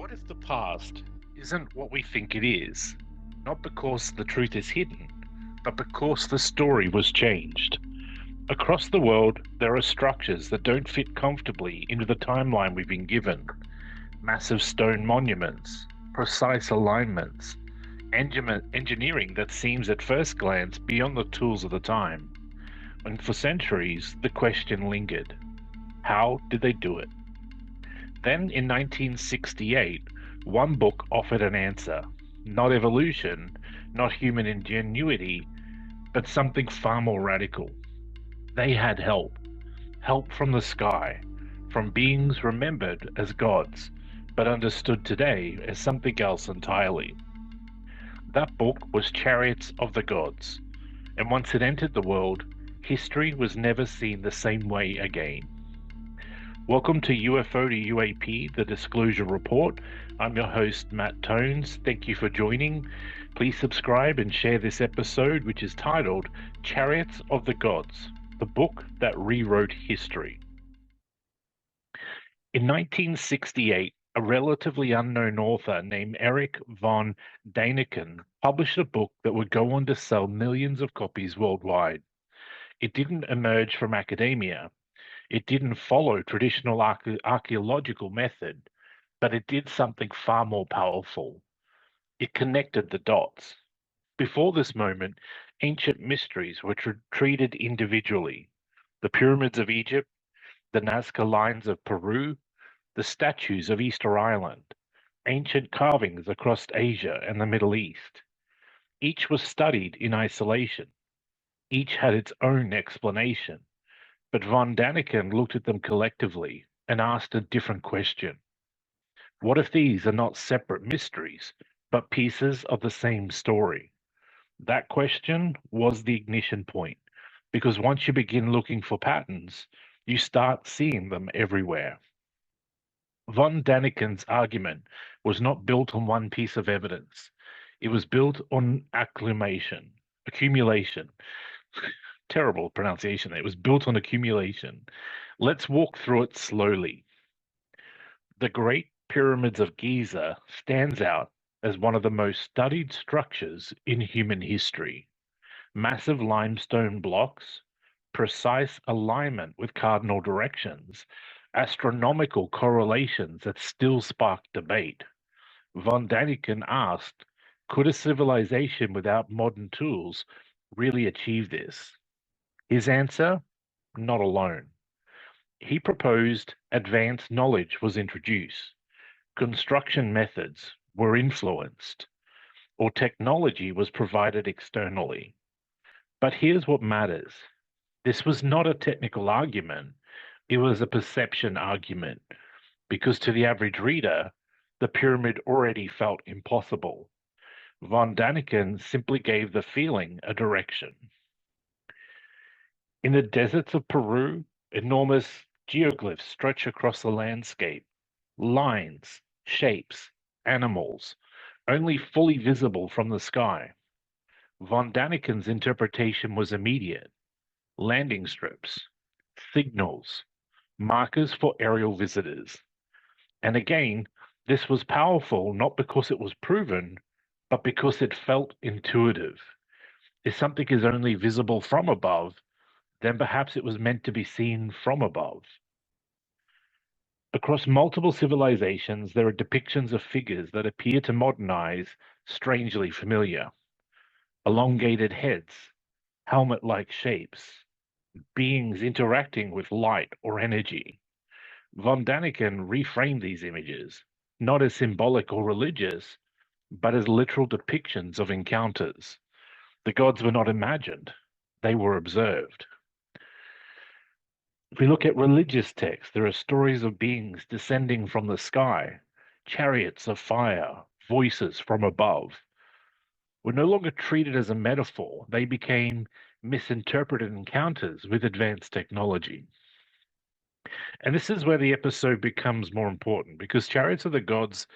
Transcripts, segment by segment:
What if the past isn't what we think it is? Not because the truth is hidden, but because the story was changed. Across the world, there are structures that don't fit comfortably into the timeline we've been given. Massive stone monuments, precise alignments, engineering that seems at first glance beyond the tools of the time. And for centuries, the question lingered: how did they do it? Then in 1968, one book offered an answer. Not evolution, not human ingenuity, but something far more radical. They had help. Help from the sky, from beings remembered as gods, but understood today as something else entirely. That book was Chariots of the Gods, and once it entered the world, history was never seen the same way again. Welcome to UFO to UAP, the Disclosure Report. I'm your host, Matt Tones. Thank you for joining. Please subscribe and share this episode, which is titled Chariots of the Gods, the book that rewrote history. In 1968, a relatively unknown author named Erich von Däniken published a book that would go on to sell millions of copies worldwide. It didn't emerge from academia. It didn't follow traditional archaeological method, but it did something far more powerful. It connected the dots. Before this moment, ancient mysteries were treated individually. The pyramids of Egypt, the Nazca Lines of Peru, the statues of Easter Island, ancient carvings across Asia and the Middle East. Each was studied in isolation. Each had its own explanation. But von Däniken looked at them collectively and asked a different question. What if these are not separate mysteries, but pieces of the same story? That question was the ignition point, because once you begin looking for patterns, you start seeing them everywhere. Von Däniken's argument was not built on one piece of evidence. It was built on accumulation. Terrible pronunciation. It was built on accumulation. Let's walk through it slowly. The Great Pyramids of Giza stands out as one of the most studied structures in human history. Massive limestone blocks, precise alignment with cardinal directions, astronomical correlations that still spark debate. Von Däniken asked, could a civilization without modern tools really achieve this? His answer, not alone. He proposed advanced knowledge was introduced, construction methods were influenced, or technology was provided externally. But here's what matters. This was not a technical argument, it was a perception argument, because to the average reader, the pyramid already felt impossible. Von Däniken simply gave the feeling a direction. In the deserts of Peru, enormous geoglyphs stretch across the landscape. Lines, shapes, animals, only fully visible from the sky. Von Däniken's interpretation was immediate. Landing strips, signals, markers for aerial visitors. And again, this was powerful not because it was proven, but because it felt intuitive. If something is only visible from above, then perhaps it was meant to be seen from above. Across multiple civilizations, there are depictions of figures that appear to modern eyes strangely familiar. Elongated heads, helmet-like shapes, beings interacting with light or energy. Von Däniken reframed these images, not as symbolic or religious, but as literal depictions of encounters. The gods were not imagined, they were observed. If we look at religious texts, there are stories of beings descending from the sky, chariots of fire, voices from above. Were no longer treated as a metaphor, they became misinterpreted encounters with advanced technology. And this is where the episode becomes more important, because Chariots of the Gods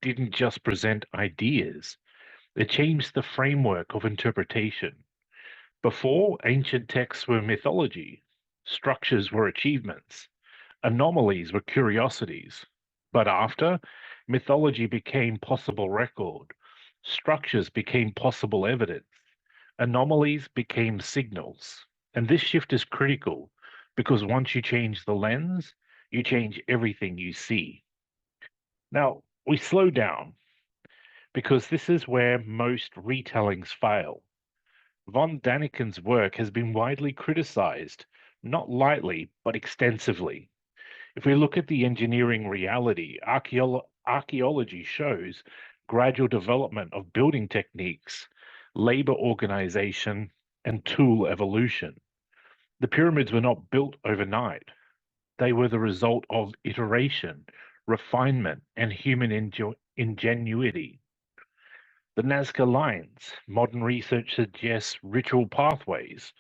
didn't just present ideas, they changed the framework of interpretation. Before, ancient texts were mythology, structures were achievements, anomalies were curiosities. But after, Mythology became possible record. Structures became possible evidence. Anomalies became signals. And this shift is critical because once you change the lens, you change everything you see. Now, we slow down because this is where most retellings fail. Von Däniken's work has been widely criticized, not lightly, but extensively. If we look at the engineering reality, archaeology shows gradual development of building techniques, labor organization, and tool evolution. The pyramids were not built overnight. They were the result of iteration, refinement, and human ingenuity. The Nazca Lines, modern research suggests ritual pathways,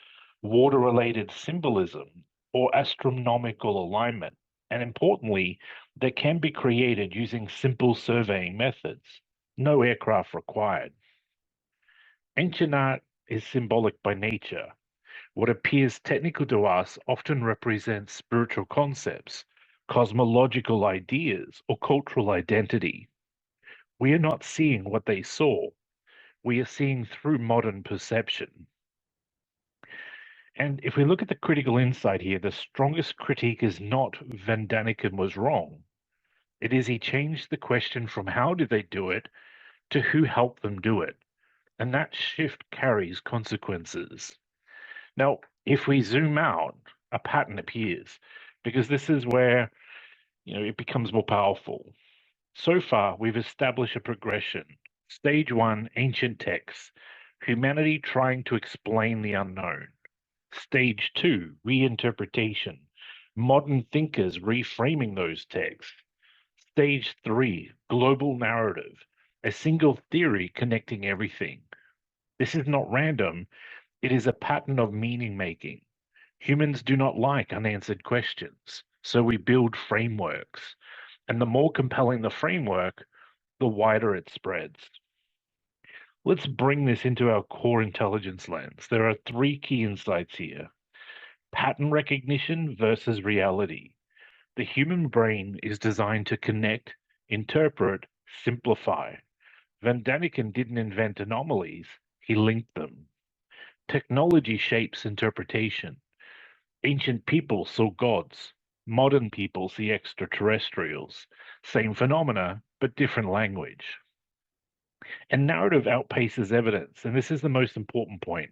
water-related symbolism, or astronomical alignment. And importantly, they can be created using simple surveying methods. No aircraft required. Ancient art is symbolic by nature. What appears technical to us often represents spiritual concepts, cosmological ideas, or cultural identity. We are not seeing what they saw. We are seeing through modern perception. And if we look at the critical insight here, the strongest critique is not Van Daniken was wrong. It is he changed the question from how did they do it to who helped them do it. And that shift carries consequences. Now, if we zoom out, a pattern appears because this is where it becomes more powerful. So far, we've established a progression. Stage one, ancient texts, humanity trying to explain the unknown. Stage two, reinterpretation, modern thinkers reframing those texts. Stage three, global narrative, a single theory connecting everything. This is not random, it is a pattern of meaning making. Humans do not like unanswered questions, so we build frameworks. And the more compelling the framework, the wider it spreads. Let's bring this into our core intelligence lens. There are three key insights here: pattern recognition versus reality. The human brain is designed to connect, interpret, simplify. Van Daniken didn't invent anomalies, he linked them. Technology shapes interpretation. Ancient people saw gods. Modern people see extraterrestrials. Same phenomena, but different language. And narrative outpaces evidence, and this is the most important point.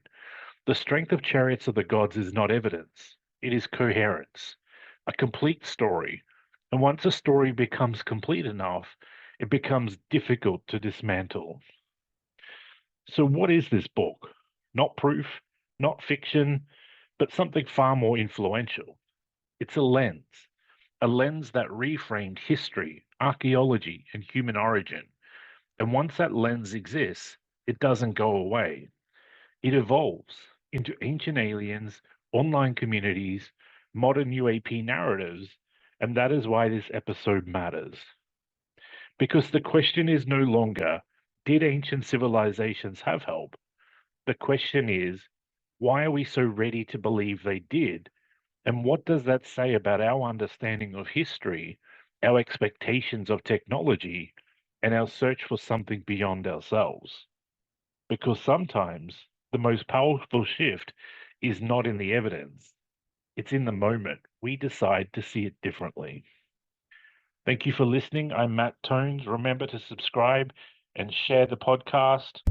The strength of Chariots of the Gods is not evidence, it is coherence, a complete story. And once a story becomes complete enough, it becomes difficult to dismantle. So, what is this book? Not proof, not fiction, but something far more influential. It's a lens that reframed history, archaeology, and human origin. And once that lens exists, it doesn't go away. It evolves into ancient aliens, online communities, modern UAP narratives, and that is why this episode matters. Because the question is no longer, did ancient civilizations have help? The question is, why are we so ready to believe they did? And what does that say about our understanding of history, our expectations of technology, and our search for something beyond ourselves? Because sometimes the most powerful shift is not in the evidence, it's in the moment we decide to see it differently. Thank you for listening. I'm Matt Tones. Remember to subscribe and share the podcast.